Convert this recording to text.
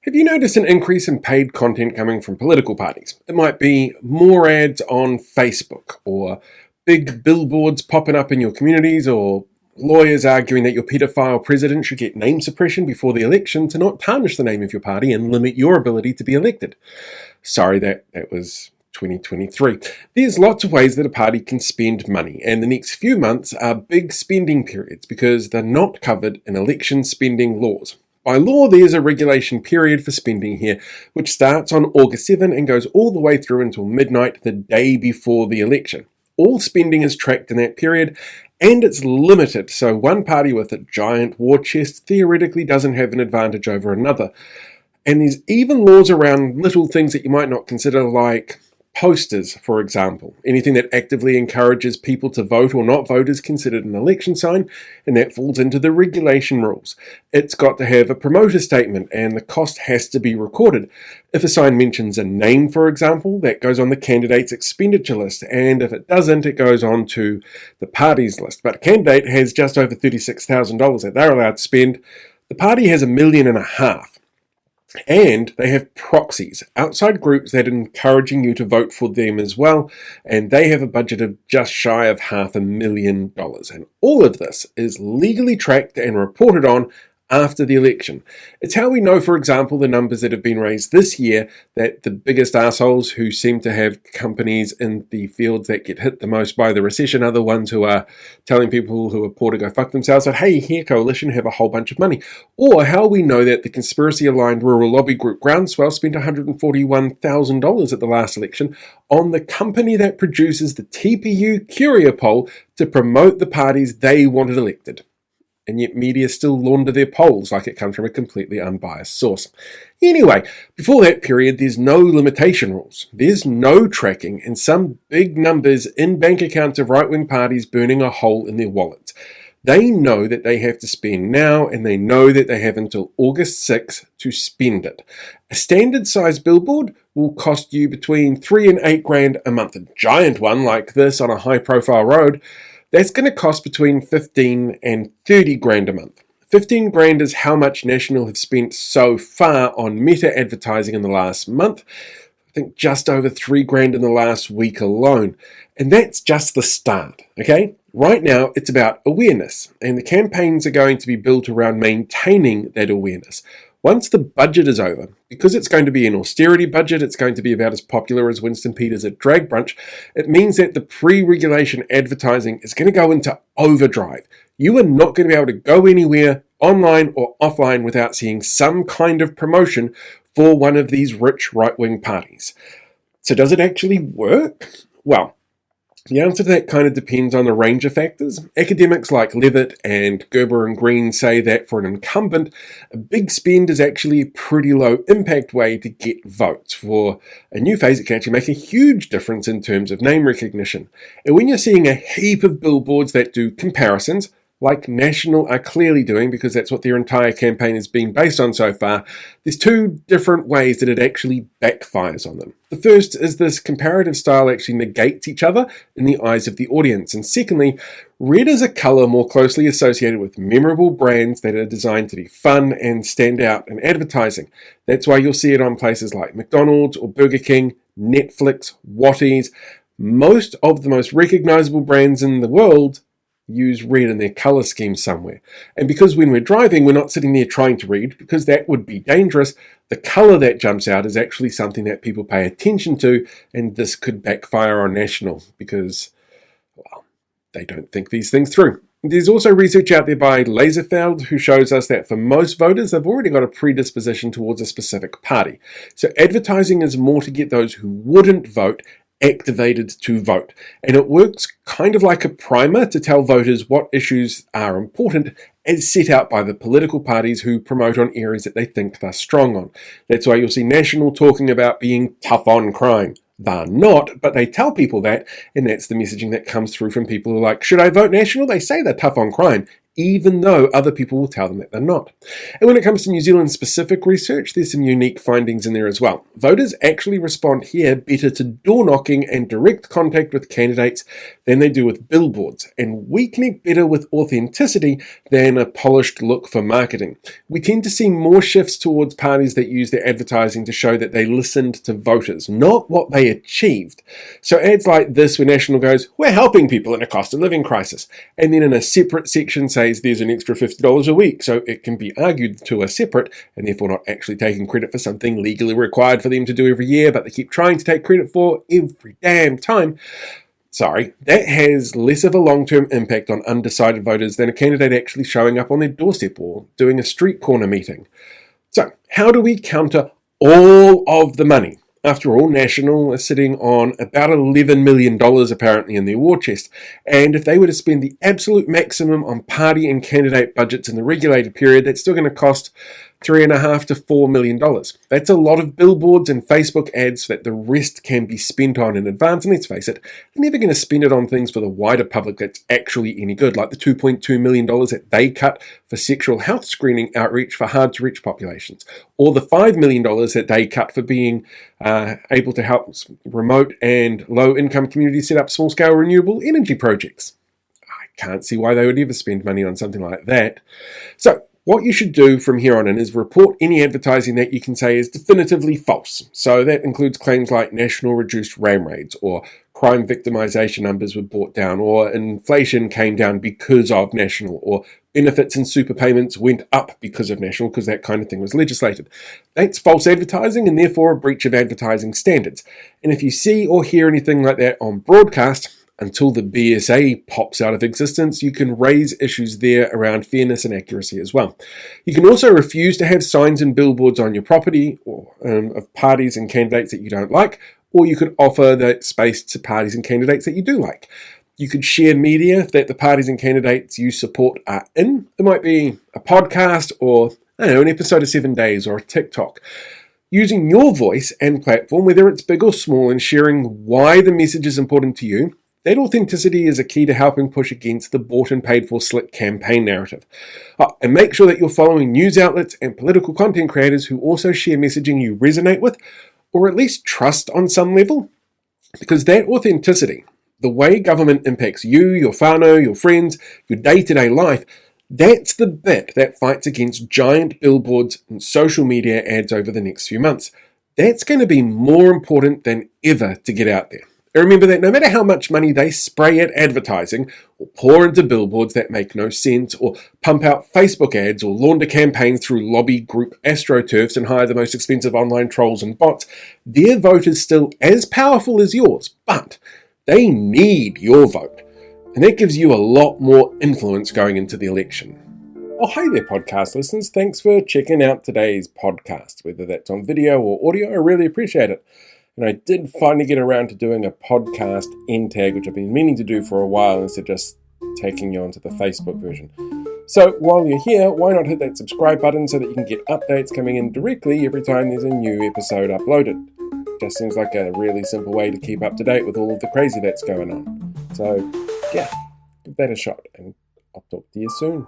Have you noticed an increase in paid content coming from political parties? It might be more ads on Facebook, or big billboards popping up in your communities, or lawyers arguing that your pedophile president should get name suppression before the election to not tarnish the name of your party and limit your ability to be elected. Sorry, that was 2023. There's lots of ways that a party can spend money, and the next few months are big spending periods because they're not covered in election spending laws. By law, there's a regulation period for spending here, which starts on August 7 and goes all the way through until midnight the day before the election. All spending is tracked in that period, and it's limited, so one party with a giant war chest theoretically doesn't have an advantage over another. And there's even laws around little things that you might not consider, like posters, for example. Anything that actively encourages people to vote or not vote is considered an election sign, and that falls into the regulation rules. It's got to have a promoter statement, and the cost has to be recorded. If a sign mentions a name, for example, that goes on the candidate's expenditure list, and if it doesn't, it goes on to the party's list. But a candidate has just over $36,000 that they're allowed to spend. The party has $1.5 million. And they have proxies, outside groups that are encouraging you to vote for them as well, and they have a budget of just shy of $500,000. And all of this is legally tracked and reported on after the election. It's how we know, for example, the numbers that have been raised this year, that the biggest assholes who seem to have companies in the fields that get hit the most by the recession are the ones who are telling people who are poor to go fuck themselves that, hey, here, coalition, have a whole bunch of money. Or how we know that the conspiracy-aligned rural lobby group Groundswell spent $141,000 at the last election on the company that produces the TPU Curia poll to promote the parties they wanted elected. And yet media still launder their polls like it comes from a completely unbiased source. Anyway, before that period, there's no limitation rules. There's no tracking, and some big numbers in bank accounts of right-wing parties burning a hole in their wallets. They know that they have to spend now, and they know that they have until August 6th to spend it. A standard-sized billboard will cost you between $3 and $8 a month. A giant one like this on a high-profile road, that's going to cost between $15 and $30 a month. $15 is how much National have spent so far on meta advertising in the last month. I think just over $3 in the last week alone. And that's just the start, okay? Right now, it's about awareness, and the campaigns are going to be built around maintaining that awareness. Once the budget is over, because it's going to be an austerity budget, it's going to be about as popular as Winston Peters at Drag Brunch, it means that the pre-regulation advertising is going to go into overdrive. You are not going to be able to go anywhere, online or offline, without seeing some kind of promotion for one of these rich right-wing parties. So does it actually work? Well, the answer to that kind of depends on a range of factors. Academics like Levitt and Gerber and Green say that for an incumbent, a big spend is actually a pretty low impact way to get votes. For a new phase, it can actually make a huge difference in terms of name recognition. And when you're seeing a heap of billboards that do comparisons, like National are clearly doing, because that's what their entire campaign has been based on so far, there's two different ways that it actually backfires on them. The first is this comparative style actually negates each other in the eyes of the audience. And secondly, red is a colour more closely associated with memorable brands that are designed to be fun and stand out in advertising. That's why you'll see it on places like McDonald's or Burger King, Netflix, Watties. Most of the most recognisable brands in the world use red in their colour scheme somewhere. And because when we're driving, we're not sitting there trying to read, because that would be dangerous, the colour that jumps out is actually something that people pay attention to, and this could backfire on National because, well, they don't think these things through. There's also research out there by Laserfeld who shows us that for most voters, they've already got a predisposition towards a specific party. So advertising is more to get those who wouldn't vote activated to vote. And it works kind of like a primer to tell voters what issues are important as set out by the political parties who promote on areas that they think they're strong on. That's why you'll see National talking about being tough on crime. They're not, but they tell people that, and that's the messaging that comes through from people who are like, should I vote National? They say they're tough on crime. even though other people will tell them that they're not. And when it comes to New Zealand-specific research, there's some unique findings in there as well. Voters actually respond here better to door knocking and direct contact with candidates than they do with billboards, and we connect better with authenticity than a polished look for marketing. We tend to see more shifts towards parties that use their advertising to show that they listened to voters, not what they achieved. So ads like this where National goes, "We're helping people in a cost of living crisis," and then in a separate section says there's an extra $50 a week, so it can be argued the two are separate and therefore not actually taking credit for something legally required for them to do every year, but they keep trying to take credit for every damn time. Sorry, that has less of a long-term impact on undecided voters than a candidate actually showing up on their doorstep or doing a street corner meeting. So, how do we counter all of the money? After all, National is sitting on about $11 million apparently in their war chest, and if they were to spend the absolute maximum on party and candidate budgets in the regulated period, that's still going to cost $3.5 to $4 million. That's a lot of billboards and Facebook ads that the rest can be spent on in advance, and let's face it, they're never going to spend it on things for the wider public that's actually any good, like the $2.2 million that they cut for sexual health screening outreach for hard-to-reach populations, or the $5 million that they cut for being able to help remote and low-income communities set up small-scale renewable energy projects. I can't see why they would ever spend money on something like that. So, what you should do from here on in is report any advertising that you can say is definitively false. So that includes claims like National reduced ram raids, or crime victimisation numbers were brought down, or inflation came down because of National, or benefits and super payments went up because of National, because that kind of thing was legislated. That's false advertising and therefore a breach of advertising standards. And if you see or hear anything like that on broadcast, until the BSA pops out of existence, you can raise issues there around fairness and accuracy as well. You can also refuse to have signs and billboards on your property or of parties and candidates that you don't like, or you could offer that space to parties and candidates that you do like. You could share media that the parties and candidates you support are in. It might be a podcast or, an episode of 7 Days or a TikTok. Using your voice and platform, whether it's big or small, and sharing why the message is important to you, that authenticity is a key to helping push against the bought and paid for slick campaign narrative. And make sure that you're following news outlets and political content creators who also share messaging you resonate with, or at least trust on some level. Because that authenticity, the way government impacts you, your whānau, your friends, your day-to-day life, that's the bit that fights against giant billboards and social media ads over the next few months. That's going to be more important than ever to get out there. And remember that no matter how much money they spray at advertising, or pour into billboards that make no sense, or pump out Facebook ads, or launder campaigns through lobby group AstroTurfs and hire the most expensive online trolls and bots, their vote is still as powerful as yours, but they need your vote. And that gives you a lot more influence going into the election. Oh, hey there, podcast listeners. Thanks for checking out today's podcast, whether that's on video or audio. I really appreciate it. And I did finally get around to doing a podcast end tag, which I've been meaning to do for a while instead of just taking you onto the Facebook version. So while you're here, why not hit that subscribe button so that you can get updates coming in directly every time there's a new episode uploaded. Just seems like a really simple way to keep up to date with all of the crazy that's going on. So yeah, give that a shot and I'll talk to you soon.